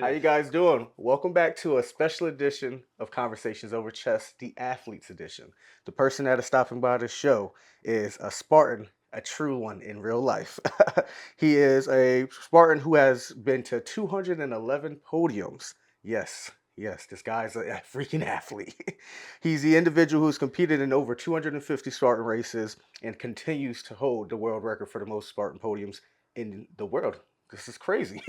do How you this. guys doing? Welcome back to a special edition of Conversations Over Chess, the Athletes Edition. The person that is stopping by the show is a Spartan, a true one in real life. He is a Spartan who has been to 211 podiums. Yes, yes, this guy's a freaking athlete. He's the individual who's competed in over 250 Spartan races and continues to hold the world record for the most Spartan podiums in the world. This is crazy.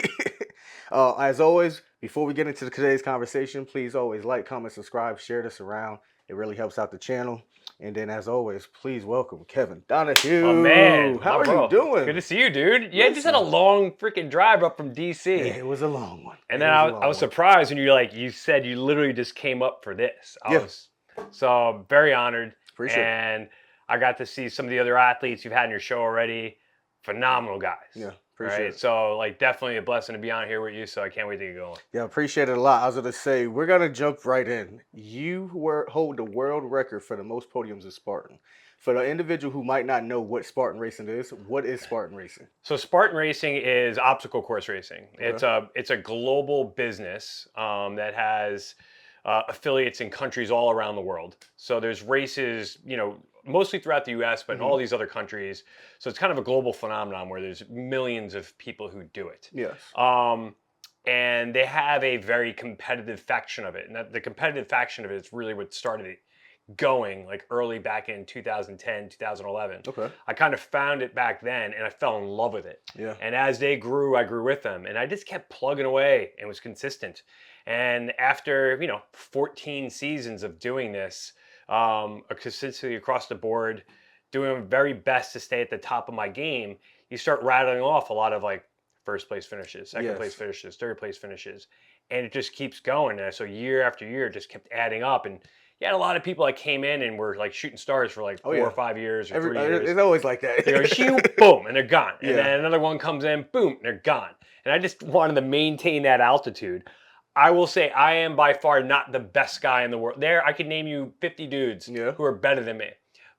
As always, before we get into today's conversation, please always like, comment, subscribe, share this around. It really helps out the channel. And then, as always, please welcome Kevin My Donoghue. man, How my are you bro. Good doing? to see you, dude. Yeah, just had a Listen, long freaking drive up from DC. it was a long one. And It then was a I long was one. surprised when you said you literally just came up for this. Yeah, So very honored. appreciate it. And I got to see some of the other athletes you've had in your show already. Phenomenal guys. Yeah, All appreciate right. it. So definitely a blessing to be on here with you. So I can't wait to get going. Yeah, appreciate it a lot. I was gonna say we're gonna jump right in. You hold the world record for the most podiums of Spartan. For the individual who might not know what Spartan racing is, what is Spartan racing? So Spartan racing is obstacle course racing. Okay. It's a global business that has affiliates in countries all around the world. So there's races, mostly throughout the U.S., but in Mm-hmm. all these other countries. So it's kind of a global phenomenon where there's millions of people who do it. Yes. And they have a very competitive faction of it, and the competitive faction of it is really what started it going, like early back in 2010, 2011. Okay. I kind of found it back then and I fell in love with it. Yeah. And as they grew, I grew with them. And I just kept plugging away and was consistent. And after, 14 seasons of doing this, consistently across the board, doing my very best to stay at the top of my game, you start rattling off a lot of like first place finishes, second place Yes. finishes, third place finishes. And it just keeps going. And so year after year, it just kept adding up. And you had a lot of people that came in and were like shooting stars for like Oh 4 yeah. or 5 years or 3 years. It's always like that. They go, shoo, boom, and they're gone. And Yeah. then another one comes in, boom, and they're gone. And I just wanted to maintain that altitude. I will say I am by far not the best guy in the world. There, I could name you 50 dudes Yeah. who are better than me.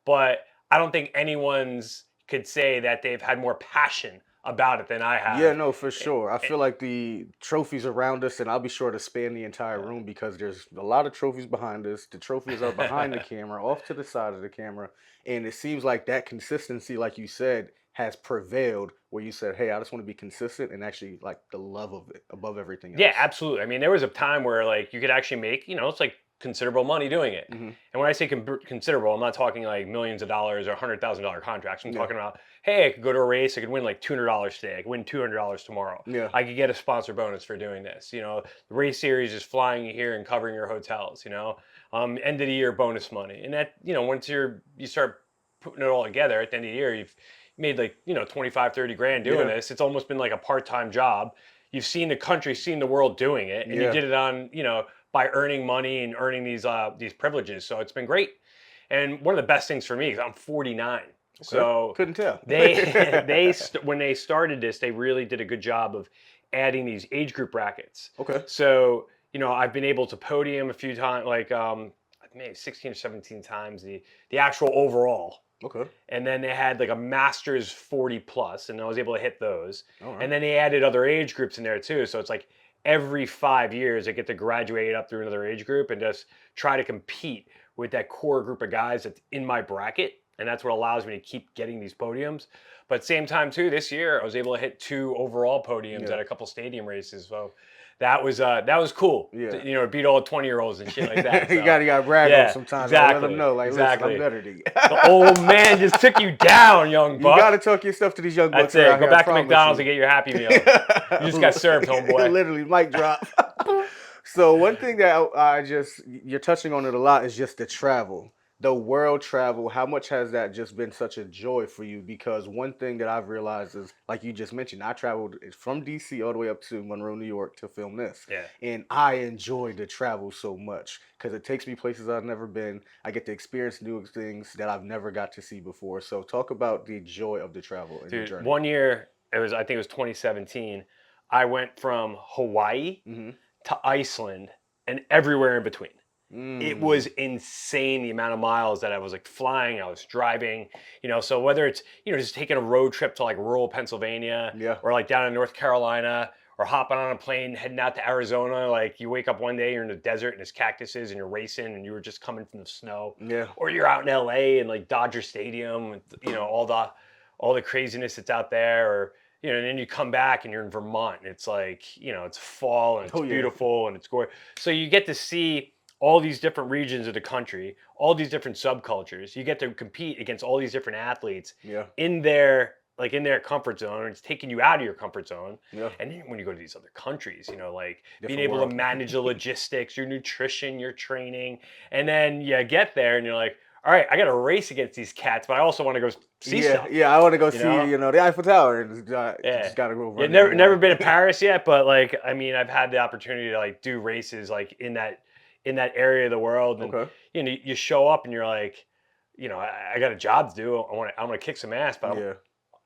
But I don't think anyone's could say that they've had more passion about it than I have. Yeah, no, for sure. I Eh, feel like the trophies around us, and I'll be sure to span the entire room because there's a lot of trophies behind us. The trophies are behind the camera, off to the side of the camera. And it seems like that consistency, like you said, has prevailed where you said, hey, I just want to be consistent and actually like the love of it above everything else. Yeah, absolutely. I mean, there was a time where like you could actually make, it's like considerable money doing it. Mm-hmm. And when I say considerable, I'm not talking like millions of dollars or $100,000 contracts. I'm Yeah. talking about, hey, I could go to a race, I could win like $200 today, I could win $200 tomorrow. Yeah. I could get a sponsor bonus for doing this. The race series is flying you here and covering your hotels. End of the year bonus money, and that once you start putting it all together at the end of the year, you've made like 25, 30 grand doing Yeah. this. It's almost been like a part-time job. You've seen the country, seen the world doing it, and Yeah. you did it on by earning money and earning these privileges. So it's been great. And one of the best things for me is I'm 49. Okay. So couldn't tell. when they started this, they really did a good job of adding these age group brackets. Okay. So I've been able to podium a few times, like maybe 16 or 17 times the actual overall. Okay. And then they had like a Masters 40 plus, and I was able to hit those. All right. And then they added other age groups in there too. So it's like every 5 years I get to graduate up through another age group and just try to compete with that core group of guys that's in my bracket. And that's what allows me to keep getting these podiums. But same time too, this year I was able to hit 2 overall podiums Yeah. at a couple stadium races. So that was cool. Yeah. Beat all the 20-year-olds and shit like that. So. you gotta brag on them sometimes. Exactly. Let them know, like, exactly. listen, I'm better than you. The old man just took you down, young buck. You gotta talk your stuff to these young bucks. That's it. Go here, back to McDonald's and get your Happy Meal. You just got served, homeboy. Literally, mic drop. So one thing that you're touching on it a lot is just the travel, the world travel. How much has that just been such a joy for you? Because one thing that I've realized is, like you just mentioned, I traveled from DC all the way up to Monroe, New York to film this. Yeah. And I enjoy the travel so much because it takes me places I've never been. I get to experience new things that I've never got to see before. So talk about the joy of the travel and the journey. One year, I think it was 2017, I went from Hawaii to Iceland and everywhere in between. It was insane the amount of miles that I was like flying, I was driving, so whether it's, just taking a road trip to like rural Pennsylvania Yeah. or like down in North Carolina or hopping on a plane heading out to Arizona. Like you wake up one day, you're in the desert and there's cactuses and you're racing and you were just coming from the snow, Yeah. or you're out in LA and like Dodger Stadium, and all the craziness that's out there, or and then you come back and you're in Vermont and it's like it's fall and it's Oh yeah. beautiful and it's gorgeous. So you get to see all these different regions of the country, all these different subcultures. You get to compete against all these different athletes Yeah. in their comfort zone. It's taking you out of your comfort zone. Yeah. And then when you go to these other countries, like being Different able world. to manage the logistics, your nutrition, your training, and then you get there and you're like, all right, I got to race against these cats, but I also want to go see Yeah, stuff. yeah. I want to go see, know? the Eiffel Tower. And Yeah. just gotta go Yeah, run. never been to Paris yet, but like, I mean, I've had the opportunity to like do races like in that area of the world, and Okay. you show up and you're like, I got a job to do. I want to kick some ass, but Yeah.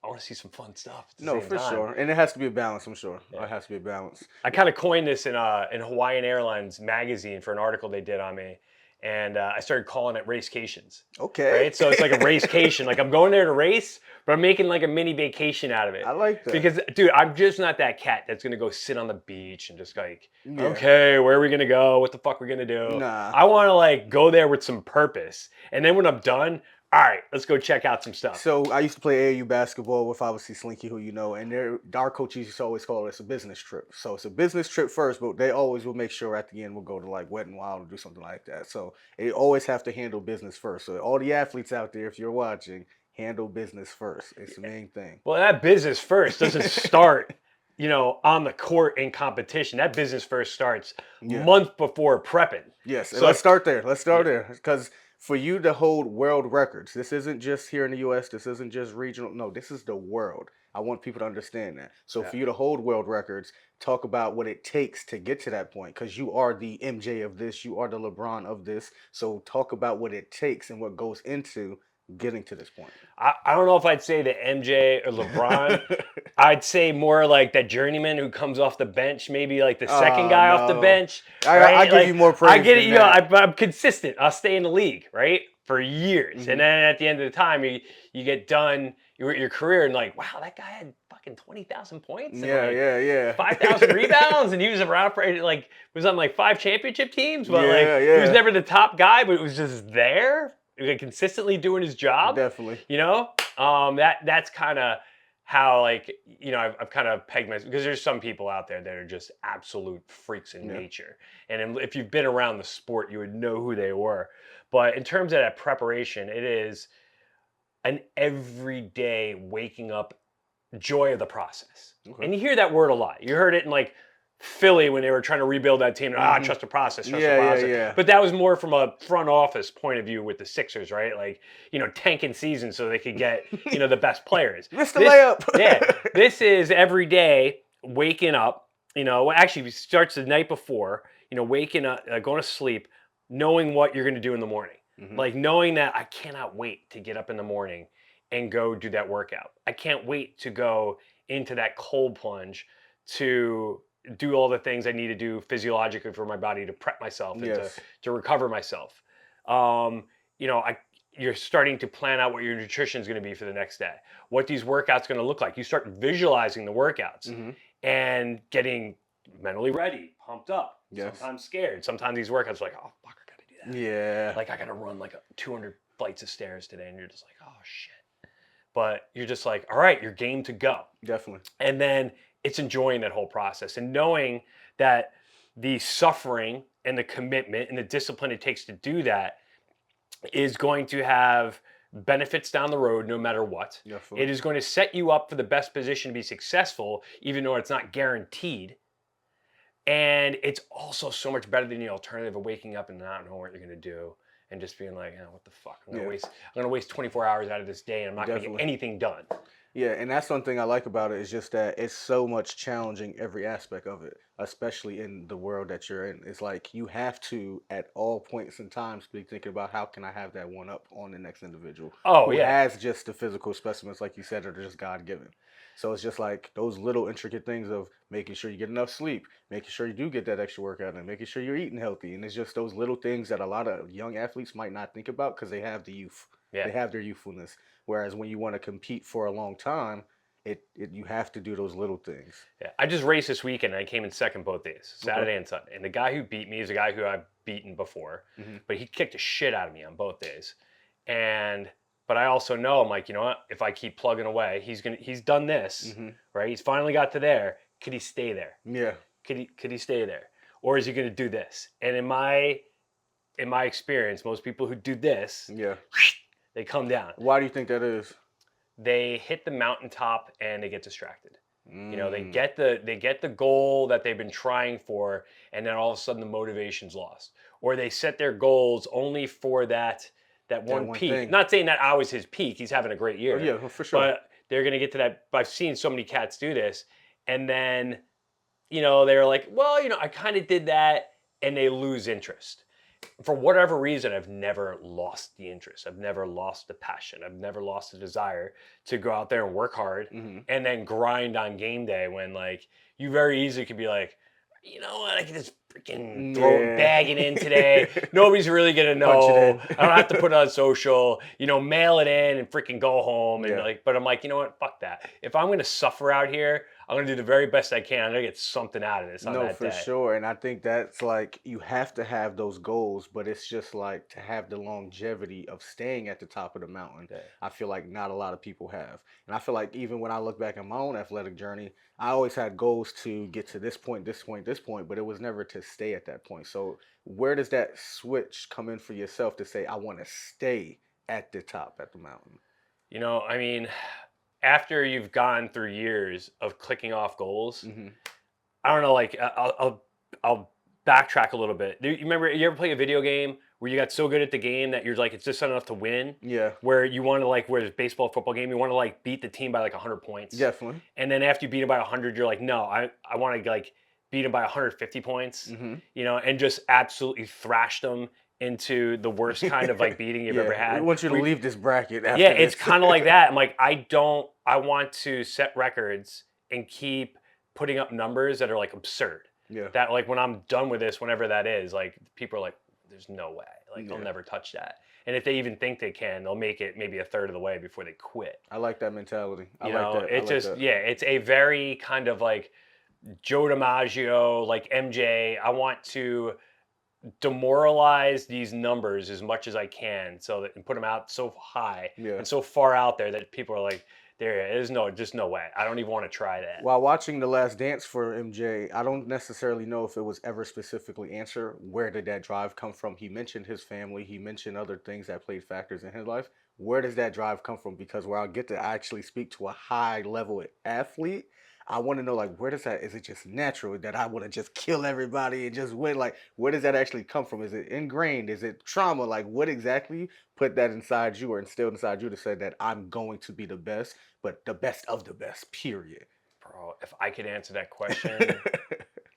I want to see some fun stuff at the No, same for time. sure. And it has to be a balance, I'm sure. Yeah. It has to be a balance. I kind of coined this in Hawaiian Airlines magazine for an article they did on me, and I started calling it racecations. Okay. Right, so it's like a racecation. Like I'm going there to race, but I'm making like a mini vacation out of it. I like that. Because, dude, I'm just not that cat that's gonna go sit on the beach and just like, Yeah. okay, where are we gonna go? What the fuck are we gonna do? Nah. I want to like go there with some purpose, and then when I'm done, all right, let's go check out some stuff. So I used to play AAU basketball with obviously Slinky, who you know, and our coaches used to always call it a business trip. So it's a business trip first, but they always will make sure at the end we'll go to like Wet and Wild or do something like that. So they always have to handle business first. So all the athletes out there, if you're watching, handle business first. It's the main thing. Well, that business first doesn't start, on the court in competition. That business first starts month before prepping. Yes, So let's start there. Let's start there because for you to hold world records, this isn't just here in the U.S. This isn't just regional. No, this is the world. I want people to understand that. So for you to hold world records, talk about what it takes to get to that point because you are the MJ of this. You are the LeBron of this. So talk about what it takes and what goes into getting to this point. I don't know if I'd say the MJ or LeBron. I'd say more like that journeyman who comes off the bench, maybe like the second guy off the bench. I give you more praise. I get it. than that. I'm consistent. I'll stay in the league, right, for years, Mm-hmm. and then at the end of the time, you get done your career and like, wow, that guy had fucking 20,000 points. And Yeah. 5,000 rebounds, and he was around for like was on like 5 championship teams, but Yeah, he was never the top guy, but it was just there, like, consistently doing his job. Definitely. That's kind of how I've kind of pegged myself, because there's some people out there that are just absolute freaks in nature, and if you've been around the sport, you would know who they were. But in terms of that preparation, it is an everyday waking up joy of the process. Okay. And you hear that word a lot. You heard it in like Philly when they were trying to rebuild that team. Trust the process, trust the process. Yeah. But that was more from a front office point of view with the Sixers, right? Like, tanking season so they could get, the best players. Missed the layup. This is every day waking up, actually it starts the night before, waking up, going to sleep, knowing what you're going to do in the morning. Mm-hmm. Like knowing that I cannot wait to get up in the morning and go do that workout. I can't wait to go into that cold plunge to do all the things I need to do physiologically for my body to prep myself and to recover myself. You're starting to plan out what your nutrition is going to be for the next day, what these workouts going to look like. You start visualizing the workouts and getting mentally ready, pumped up, sometimes scared. Sometimes these workouts are like, oh, fuck, I got to do that. Yeah. Like I got to run like 200 flights of stairs today. And you're just like, oh, shit. But you're just like, all right, you're game to go. Definitely. And then it's enjoying that whole process and knowing that the suffering and the commitment and the discipline it takes to do that is going to have benefits down the road no matter what. Definitely. It is going to set you up for the best position to be successful, even though it's not guaranteed. And it's also so much better than the alternative of waking up and not knowing what you're going to do and just being like, what the fuck? I'm gonna waste 24 hours out of this day and I'm not going to get anything done. Yeah, and that's one thing I like about it is just that it's so much challenging every aspect of it, especially in the world that you're in. It's like you have to, at all points in times, be thinking about how can I have that one up on the next individual who has just the physical specimens, like you said, that are just God-given. So it's just like those little intricate things of making sure you get enough sleep, making sure you do get that extra workout, and making sure you're eating healthy. And it's just those little things that a lot of young athletes might not think about because they have the youth. Yeah. They have their youthfulness. Whereas when you want to compete for a long time, you have to do those little things. Yeah, I just raced this weekend and I came in second both days, Saturday and Sunday. And the guy who beat me is a guy who I've beaten before, but he kicked the shit out of me on both days. And but I also know I'm like, you know what? If I keep plugging away, he's done this, right? He's finally got to there. Could he stay there? Yeah. Could he stay there? Or is he gonna do this? And in my experience, most people who do this, Yeah. they come down. Why do you think that is? They hit the mountaintop and they get distracted. You know, they get the goal that they've been trying for, and then all of a sudden the motivation's lost. Or they set their goals only for that one peak. thing. Not saying that I was his peak. He's having a great year. Oh, yeah, for sure. But they're gonna get to that. I've seen so many cats do this, and then, you know, they're like, well, you know, I kind of did that, and they lose interest. For whatever reason, I've never lost the interest. I've never lost the passion. I've never lost the desire to go out there and work hard and then grind on game day when, like, you very easily could be like, you know what, I can just freaking bag it in today. Nobody's really going to know. I don't have to put it on social, you know, mail it in and freaking go home. And like, but I'm like, you know what, fuck that. If I'm going to suffer out here, I'm going to do the very best I can. I'm going to get something out of this on that day. No, for sure. And I think that's like, you have to have those goals, but it's just like to have the longevity of staying at the top of the mountain. Yeah. I feel like not a lot of people have. And I feel like even when I look back at my own athletic journey, I always had goals to get to this point, this point, this point, but it was never to stay at that point. So where does that switch come in for yourself to say, I want to stay at the top, at the mountain? You know, I mean, after you've gone through years of clicking off goals, I don't know, like, I'll backtrack a little bit. You remember, you ever play a video game where you got so good at the game that you're like, it's just enough to win? Yeah. Where you want to, like, where it's baseball, football game, you want to, like, beat the team by like 100 points. Definitely. And then after you beat them by 100, you're like, no, I want to, like, beat them by 150 points, you know, and just absolutely thrash them into the worst kind of, like, beating you've ever had. We want you to leave this bracket after Yeah, this. it's kind of like that. I'm like, I want to set records and keep putting up numbers that are, like, absurd. Yeah. That, like, when I'm done with this, whenever that is, like, people are like, there's no way. Like, they'll never touch that. And if they even think they can, they'll make it maybe a third of the way before they quit. I like that mentality. You know, it's just, yeah, it's a very kind of like Joe DiMaggio, like MJ. I want to demoralize these numbers as much as I can, so that, and put them out so high and so far out there that people are like, there's just no way. I don't even want to try that. While watching The Last Dance for MJ, I don't necessarily know if it was ever specifically answered where did that drive come from. He mentioned his family. He mentioned other things that played factors in his life. Where does that drive come from? Because where I'll get to actually speak to a high level athlete, I want to know, like, where does that, is it just natural that I want to just kill everybody and just win? Like, where does that actually come from? Is it ingrained? Is it trauma? Like, what exactly put that inside you or instilled inside you to say that I'm going to be the best, but the best of the best, period? Bro, if I could answer that question,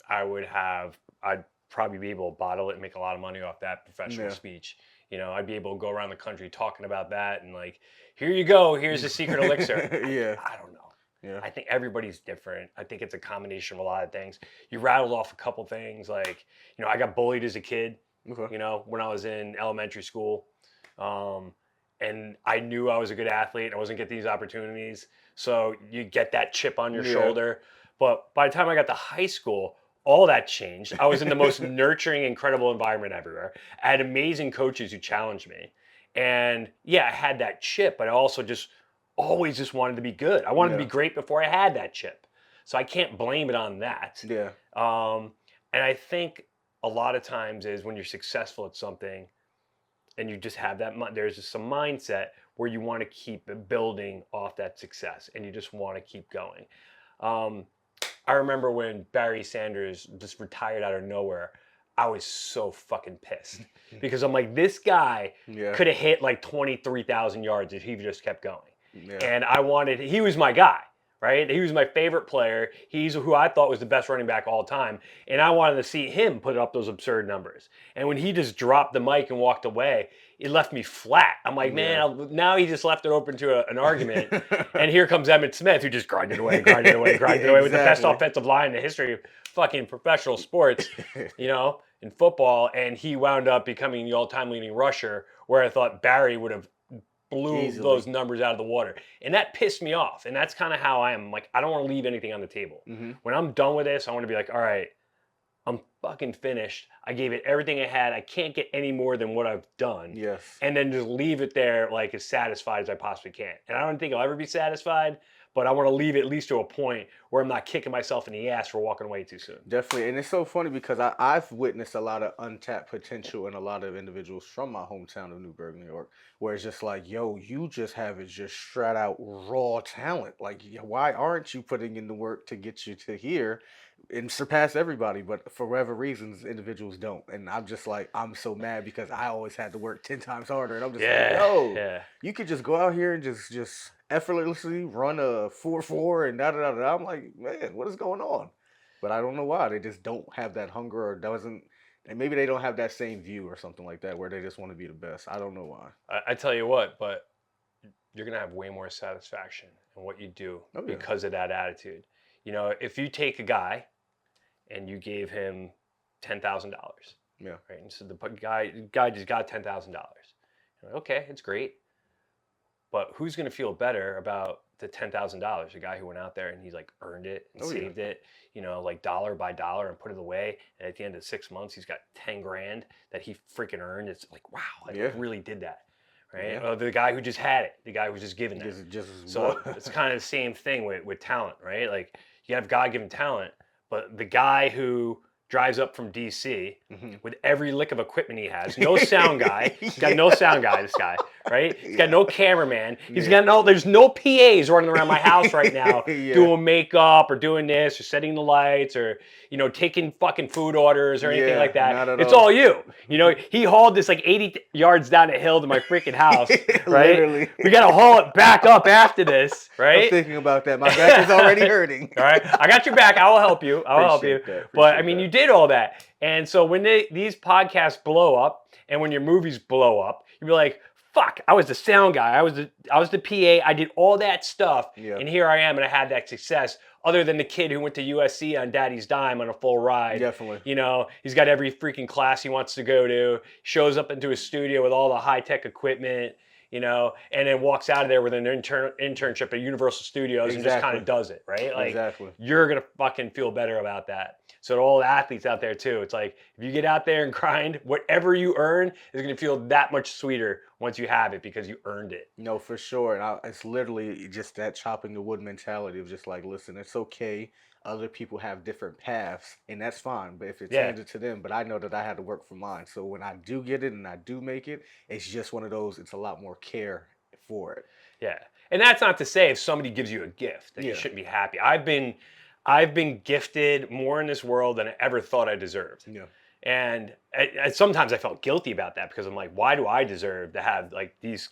I'd probably be able to bottle it and make a lot of money off that professional speech. You know, I'd be able to go around the country talking about that and, like, here you go, here's the secret elixir. I don't know. Yeah. I think everybody's different. I think it's a combination of a lot of things. You rattled off a couple things, like, you know, I got bullied as a kid, you know, when I was in elementary school. And I knew I was a good athlete and I wasn't getting these opportunities. So you get that chip on your shoulder. But by the time I got to high school, all that changed. I was in the most nurturing, incredible environment everywhere. I had amazing coaches who challenged me. And yeah, I had that chip, but I also always just wanted to be good. I wanted to be great before I had that chip. So I can't blame it on that. Yeah. And I think a lot of times is when you're successful at something and you just have that, there's just some mindset where you want to keep building off that success and you just want to keep going. I remember when Barry Sanders just retired out of nowhere, I was so fucking pissed because I'm like, this guy could have hit like 23,000 yards if he just kept going. And he was my guy, right? He was my favorite player. He's who I thought was the best running back of all time. And I wanted to see him put up those absurd numbers. And when he just dropped the mic and walked away, it left me flat. I'm like, man, now he just left it open to an argument. And here comes Emmitt Smith, who just grinded away with the best offensive line in the history of fucking professional sports, you know, in football. And he wound up becoming the all-time leading rusher, where I thought Barry would have blew Easily. those numbers out of the water. And that pissed me off. And that's kind of how I am. Like, I don't want to leave anything on the table. Mm-hmm. When I'm done with this, I want to be like, all right, I'm fucking finished. I gave it everything I had. I can't get any more than what I've done. Yes. And then just leave it there like as satisfied as I possibly can. And I don't think I'll ever be satisfied, but I want to leave it at least to a point where I'm not kicking myself in the ass for walking away too soon. Definitely. And it's so funny because I've witnessed a lot of untapped potential in a lot of individuals from my hometown of Newburgh, New York, where it's just like, yo, you just have it just straight out raw talent. Like, why aren't you putting in the work to get you to here and surpass everybody? But for whatever reasons, individuals don't. And I'm just like, I'm so mad because I always had to work 10 times harder. And I'm just like, yo, Yeah. you could just go out here and just effortlessly run a 4.4 and da da da da. I'm like, man, what is going on? But I don't know why. They just don't have that hunger or doesn't, and maybe they don't have that same view or something like that where they just want to be the best. I don't know why. I tell you what, but you're going to have way more satisfaction in what you do Oh, yeah. because of that attitude. You know, if you take a guy and you gave him $10,000, Yeah. right? And so the guy just got $10,000. Okay, it's great. But who's going to feel better about the $10,000? The guy who went out there and he's like earned it and Oh, yeah. saved it, you know, like dollar by dollar and put it away. And at the end of 6 months, he's got 10 grand that he freaking earned. It's like, wow, I Yeah. really did that. Right? Yeah. The guy who just had it, the guy who was just given that. So it's kind of the same thing with talent, right? Like you have God-given talent, but the guy who drives up from DC with every lick of equipment he has, no sound guy. He's got no sound guy, this guy, right? He's got no cameraman. He's got there's no PAs running around my house right now doing makeup or doing this or setting the lights or, you know, taking fucking food orders or anything like that. It's all you. You know, he hauled this like 80 yards down a hill to my freaking house, right? Literally. We got to haul it back up after this, right? I'm thinking about that. My back is already hurting. All right, I got your back. I will help you. I will help you. But I mean, you did all that, and so when these podcasts blow up, and when your movies blow up, you'll be like, "Fuck! I was the sound guy. I was the PA. I did all that stuff, and here I am, and I had that success." Other than the kid who went to USC on daddy's dime on a full ride. Definitely. You know, he's got every freaking class he wants to go to. Shows up into his studio with all the high tech equipment. You know, and then walks out of there with an internship at Universal Studios and just kind of does it, right? Like, you're going to fucking feel better about that. So to all the athletes out there too, it's like, if you get out there and grind, whatever you earn is going to feel that much sweeter once you have it because you earned it. No, for sure. And it's literally just that chopping the wood mentality of just like, listen, it's okay. Other people have different paths, and that's fine. But if it's handed to them, but I know that I had to work for mine. So when I do get it and I do make it, it's just one of those. It's a lot more care for it. Yeah, and that's not to say if somebody gives you a gift that you shouldn't be happy. I've been gifted more in this world than I ever thought I deserved. Yeah. And sometimes I felt guilty about that because I'm like, why do I deserve to have like these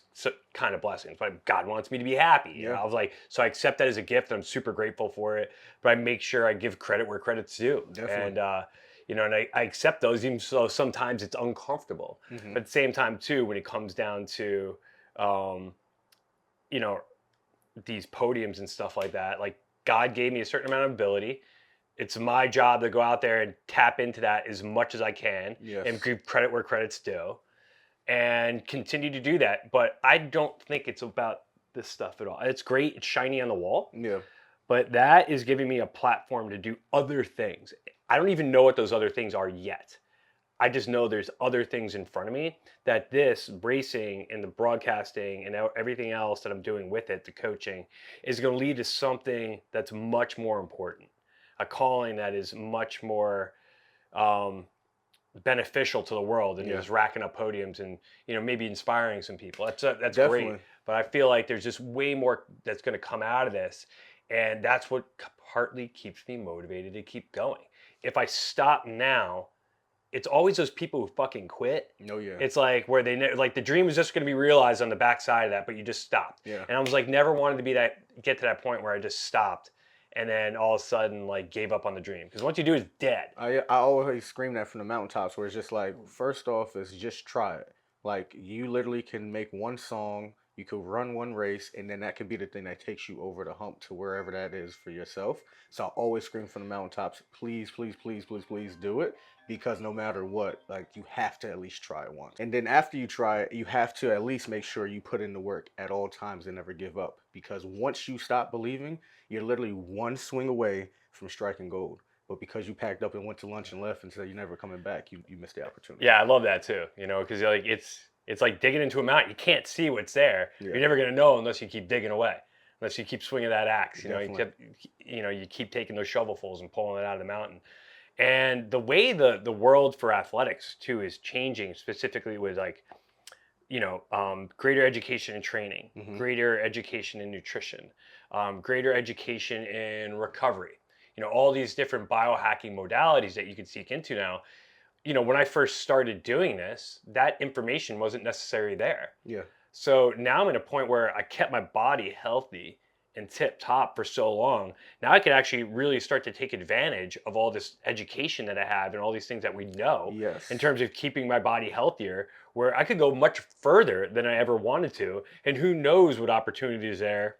kind of blessings? But God wants me to be happy. You know? I was like, so I accept that as a gift. And I'm super grateful for it. But I make sure I give credit where credit's due. Definitely. And you know, and I accept those even though sometimes it's uncomfortable. But at the same time too, when it comes down to, you know, these podiums and stuff like that, like God gave me a certain amount of ability. It's my job to go out there and tap into that as much as I can and give credit where credit's due and continue to do that. But I don't think it's about this stuff at all. It's great. It's shiny on the wall. Yeah. But that is giving me a platform to do other things. I don't even know what those other things are yet. I just know there's other things in front of me that this racing and the broadcasting and everything else that I'm doing with it, the coaching, is going to lead to something that's much more important. A calling that is much more beneficial to the world than just racking up podiums and, you know, maybe inspiring some people. That's great. But I feel like there's just way more that's going to come out of this. And that's what partly keeps me motivated to keep going. If I stop now, it's always those people who fucking quit. Oh, yeah. It's like where like the dream is just going to be realized on the backside of that, but you just stopped. Yeah. And I was like, never wanted to get to that point where I just stopped. And then all of a sudden, like, gave up on the dream. Because once you do, it's dead. I always scream that from the mountaintops where it's just like, first off, is just try it. Like, you literally can make one song, You could run one race, and then that could be the thing that takes you over the hump to wherever that is for yourself. So I always scream from the mountaintops, please, please, please, please, please do it, because no matter what, like, you have to at least try it once. And then after you try it, you have to at least make sure you put in the work at all times and never give up. Because once you stop believing, you're literally one swing away from striking gold. But because you packed up and went to lunch and left and said you're never coming back, you missed the opportunity. Yeah, I love that too. Because like it's like digging into a mountain. You can't see what's there. Yeah. You're never gonna know unless you keep digging away. Unless you keep swinging that axe. You keep taking those shovelfuls and pulling it out of the mountain. And the way the world for athletics too is changing, specifically with like greater education and training, Mhm. greater education in nutrition, greater education in recovery. All these different biohacking modalities that you can seek into now. When I first started doing this, that information wasn't necessarily there. Yeah. So now I'm at a point where I kept my body healthy and tip top for so long. Now I can actually really start to take advantage of all this education that I have and all these things that we know Yes. in terms of keeping my body healthier, where I could go much further than I ever wanted to. And who knows what opportunities there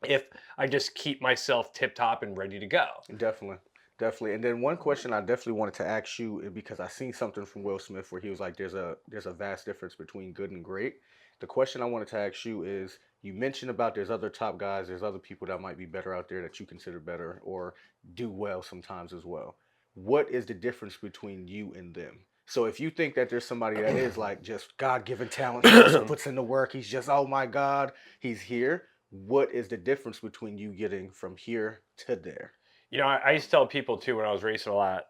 if I just keep myself tip top and ready to go. Definitely. Definitely. And then one question I definitely wanted to ask you, because I seen something from Will Smith where he was like, there's a vast difference between good and great. The question I wanted to ask you is, you mentioned about there's other top guys, there's other people that might be better out there that you consider better or do well sometimes as well. What is the difference between you and them? So if you think that there's somebody that is like just God given talent, he just puts in the work, he's just, oh my God, he's here. What is the difference between you getting from here to there? I used to tell people too when I was racing a lot,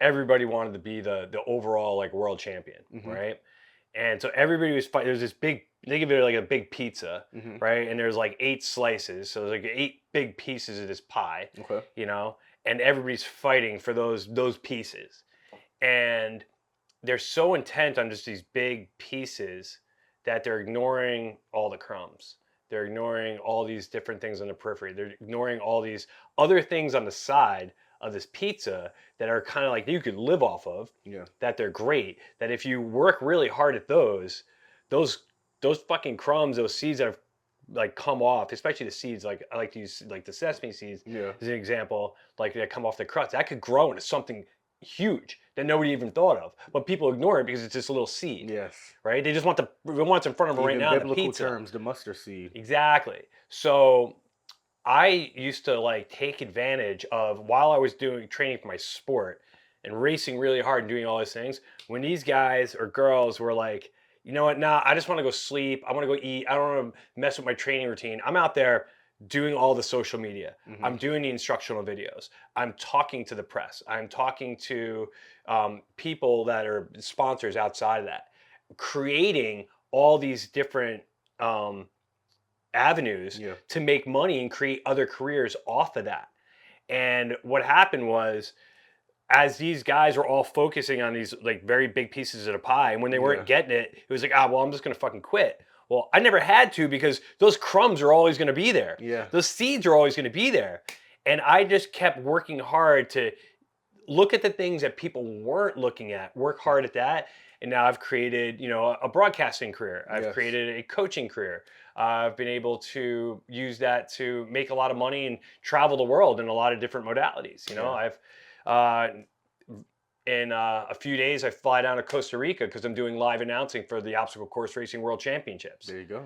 everybody wanted to be the overall like world champion, Hmm. right? And so everybody was fighting. There's this big, think of it like a big pizza, Hmm. right? And there's like 8 slices, so there's like 8 big pieces of this pie, Okay. you know, and everybody's fighting for those pieces, and they're so intent on just these big pieces that they're ignoring all the crumbs. They're ignoring all these different things on the periphery. They're ignoring all these other things on the side of this pizza that are kind of like you could live off of, Yeah. that they're great. That if you work really hard at those those fucking crumbs, those seeds that have like come off, especially the seeds, like I like to use like the sesame seeds Yeah. as an example, like that come off the crust, that could grow into something huge that nobody even thought of. But people ignore it because it's just a little seed, Yes. right? They just want what's in front of them right Even now, the biblical pizza. terms, the mustard seed. Exactly. So I used to like take advantage of while I was doing training for my sport and racing really hard and doing all these things. When these guys or girls were like, you know what, nah, I just want to go sleep. I want to go eat. I don't want to mess with my training routine. I'm out there doing all the social media. Hmm. I'm doing the instructional videos. I'm talking to the press. I'm talking to people that are sponsors outside of that, creating all these different um, avenues Yeah. to make money and create other careers off of that. And what happened was, as these guys were all focusing on these like very big pieces of the pie, and when they Yeah. weren't getting it, it was like, well, I'm just gonna fucking quit. Well, I never had to, because those crumbs are always gonna be there. Yeah. Those seeds are always gonna be there. And I just kept working hard to look at the things that people weren't looking at, work hard at that. And now I've created, a broadcasting career. I've Yes. created a coaching career. I've been able to use that to make a lot of money and travel the world in a lot of different modalities. Yeah. I've uh, in a few days I fly down to Costa Rica because I'm doing live announcing for the obstacle course racing world championships. There you go.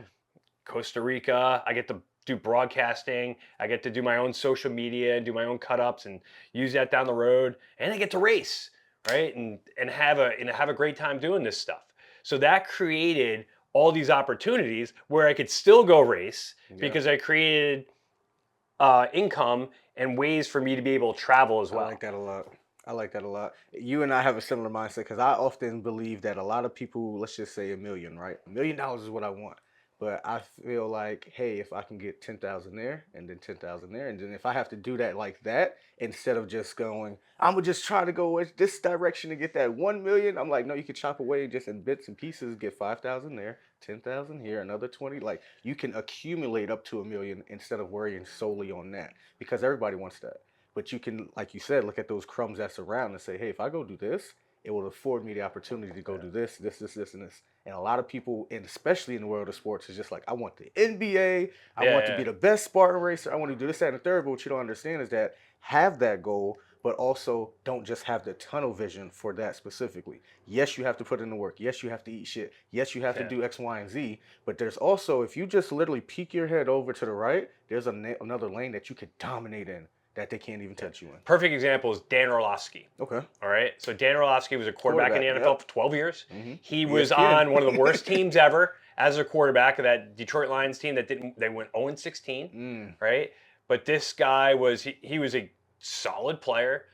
Costa Rica. I get to do broadcasting. I get to do my own social media and do my own cut ups and use that down the road. And I get to race, right? And have a great time doing this stuff. So that created all these opportunities where I could still go race Yeah. because I created income and ways for me to be able to travel as I well. like that a lot. I like that a lot. You and I have a similar mindset because I often believe that a lot of people, let's just say a million, right? $1 million is what I want. But I feel like, hey, if I can get 10,000 there and then 10,000 there, and then if I have to do that like that, instead of just going, I'm gonna just try to go this direction to get that 1 million, I'm like, no, you can chop away just in bits and pieces, get 5,000 there, 10,000 here, another 20. Like you can accumulate up to 1 million instead of worrying solely on that because everybody wants that. But you can, like you said, look at those crumbs that's around and say, hey, if I go do this it will afford me the opportunity to go do this, this, this, this, and this. And a lot of people, and especially in the world of sports, is just like, I want the NBA. I Yeah, want to yeah, be the best Spartan racer. I want to do this, that, and the third. But what you don't understand is that have that goal, but also don't just have the tunnel vision for that specifically. Yes, you have to put in the work. Yes, you have to eat shit. Yes, you have to yeah. do X, Y, and Z. But there's also, if you just literally peek your head over to the right, there's another lane that you could dominate in that they can't even touch you in. Perfect example is Dan Orlovsky. Okay. All right. So Dan Orlovsky was a quarterback in the NFL Yep. for 12 years. Mm-hmm. He was ESPN. on one of the worst teams ever as a quarterback of that Detroit Lions team they went 0-16, right? But this guy he was a solid player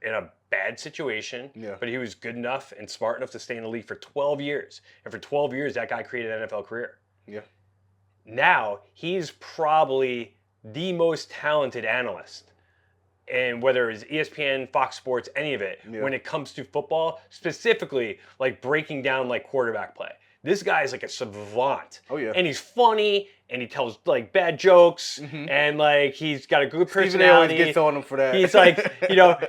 in a bad situation, Yeah. but he was good enough and smart enough to stay in the league for 12 years. And for 12 years, that guy created an NFL career. Yeah. Now, he's probably the most talented analyst, and whether it's ESPN, Fox Sports, any of it, Yeah. when it comes to football, specifically like breaking down like quarterback play. This guy is like a savant. Oh, yeah. And he's funny, and he tells like bad jokes, Mhm. and like he's got a good Stephen A. always personality. gets on him for that. He's like, they're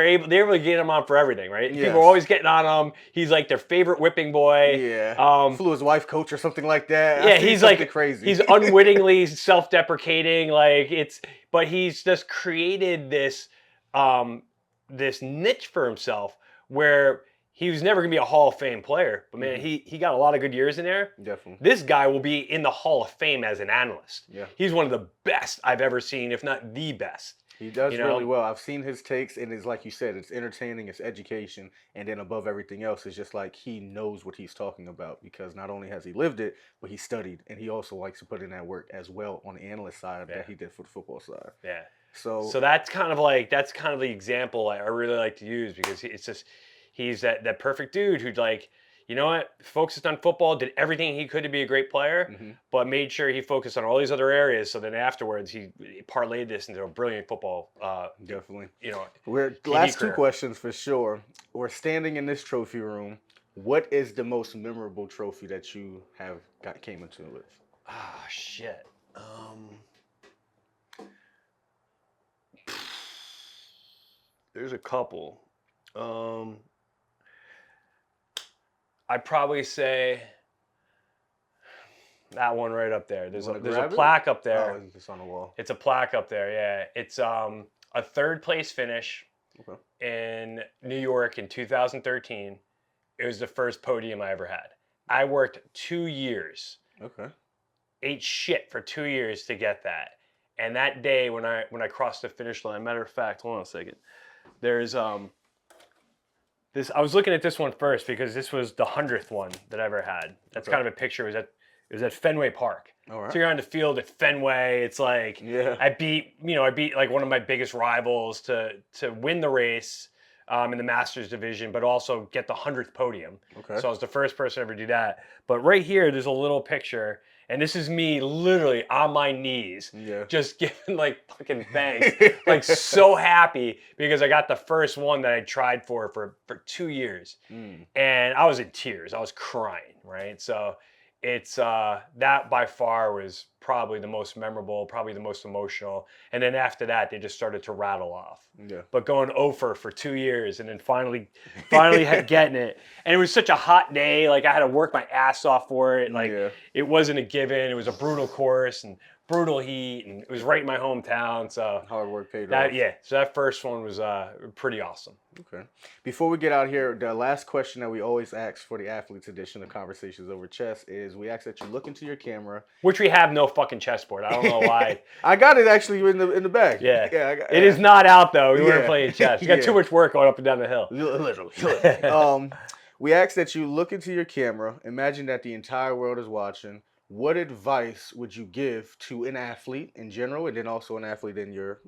able to get him on for everything, right? Yes. People are always getting on him. He's like their favorite whipping boy. Yeah. Flew his wife coach or something like that. Yeah, I seen he's something like crazy. He's unwittingly self-deprecating, but he's just created this this niche for himself where he was never gonna be a Hall of Fame player, but man, he got a lot of good years in there. Definitely. This guy will be in the Hall of Fame as an analyst. Yeah. He's one of the best I've ever seen, if not the best. He does You know? really well. I've seen his takes, and it's like you said, it's entertaining, it's education, and then above everything else, it's just like he knows what he's talking about because not only has he lived it, but he studied, and he also likes to put in that work as well on the analyst side that he did for the football side. Yeah. So that's kind of the example I really like to use because he's that perfect dude who like, you know what, focused on football, did everything he could to be a great player, but made sure he focused on all these other areas. So then afterwards, he parlayed this into a brilliant football. definitely. We're last two questions for sure. We're standing in this trophy room. What is the most memorable trophy that you have came into with? Ah, shit. There's a couple. I'd probably say that one right up there. There's a plaque up there. Oh, it's on the wall. It's a plaque up there. Yeah, it's a third place finish in New York in 2013. It was the first podium I ever had. I worked 2 years. Okay. Ate shit for 2 years to get that. And that day when I crossed the finish line, matter of fact, hold on a second. There's this. I was looking at this one first because this was the 100th one that I ever had. That's kind of a picture. It was at Fenway Park. All right. So you're on the field at Fenway. It's like I beat like one of my biggest rivals to win the race in the Masters division, but also get the 100th podium. Okay. So I was the first person to ever do that. But right here, there's a little picture. And this is me literally on my knees, just giving like fucking thanks, like so happy because I got the first one that I tried for 2 years. And I was in tears. I was crying, right? So it's that by far was probably the most memorable, probably the most emotional. And then after that, they just started to rattle off. Yeah. But going over for 2 years and then finally getting it. And it was such a hot day. Like I had to work my ass off for it. Like it wasn't a given. It was a brutal course and brutal heat. And it was right in my hometown. So hard work paid off. Yeah. So that first one was pretty awesome. Okay. Before we get out here, the last question that we always ask for the Athletes Edition of Conversations Over Chess is we ask that you look into your camera. Which we have no fucking chessboard. I don't know why. I got it actually in the bag. Yeah. It is not out though. We weren't playing chess. You got too much work going up and down the hill. Literally. We ask that you look into your camera. Imagine that the entire world is watching. What advice would you give to an athlete in general, and then also an athlete in your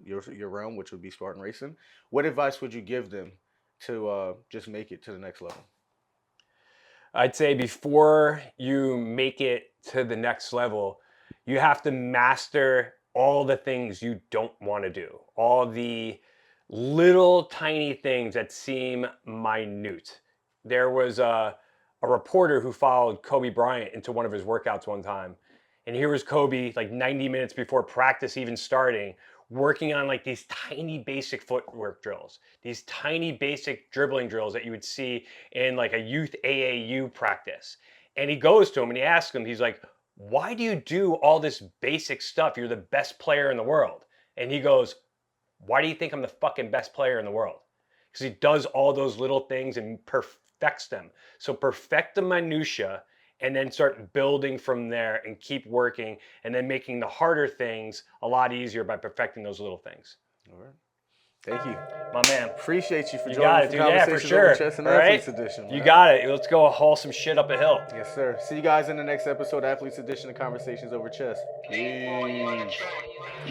realm, which would be Spartan racing? What advice would you give them to just make it to the next level? I'd say before you make it to the next level, you have to master all the things you don't want to do, all the little tiny things that seem minute. There was a reporter who followed Kobe Bryant into one of his workouts one time. And here was Kobe, like 90 minutes before practice even starting, working on like these tiny basic footwork drills, these tiny basic dribbling drills that you would see in like a youth AAU practice. And he goes to him and he asks him, he's like, why do you do all this basic stuff? You're the best player in the world. And he goes, why do you think I'm the fucking best player in the world? Because he does all those little things and perfects them. So perfect the minutia and then start building from there and keep working and then making the harder things a lot easier by perfecting those little things. All right. Thank you. My man. Appreciate you for You joining got us it, for dude. Yeah, for Conversations sure. Over Chess and All right? Athletes Edition. You man. got it. Let's go haul some shit up a hill. Yes, sir. See you guys in the next episode, Athletes Edition of Conversations Over Chess. Peace.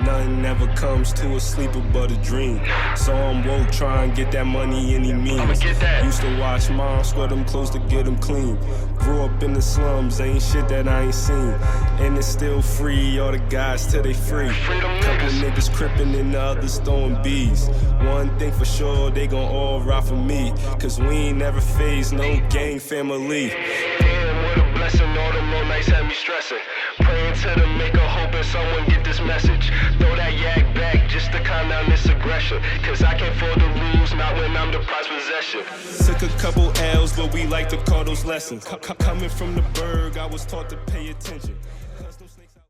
Nothing ever comes to a sleeper but a dream. So I'm woke, try and get that money any means. Used to watch mom sweat them clothes to get them clean. Grew up in the slums, ain't shit that I ain't seen. And it's still free, all the guys till they free. Couple niggas crippin' and the others throwing bees. One thing for sure, they gon' all ride for me. Cause we ain't never phased, no gang family. Damn, what a blessing, all them all nights had me stressing. Praying to the maker, hoping someone get this message. Throw that yak back just to calm down this aggression. Cause I can't follow the rules, not when I'm the prize possession. Took a couple L's, but we like to call those lessons. Coming from the burg, I was taught to pay attention.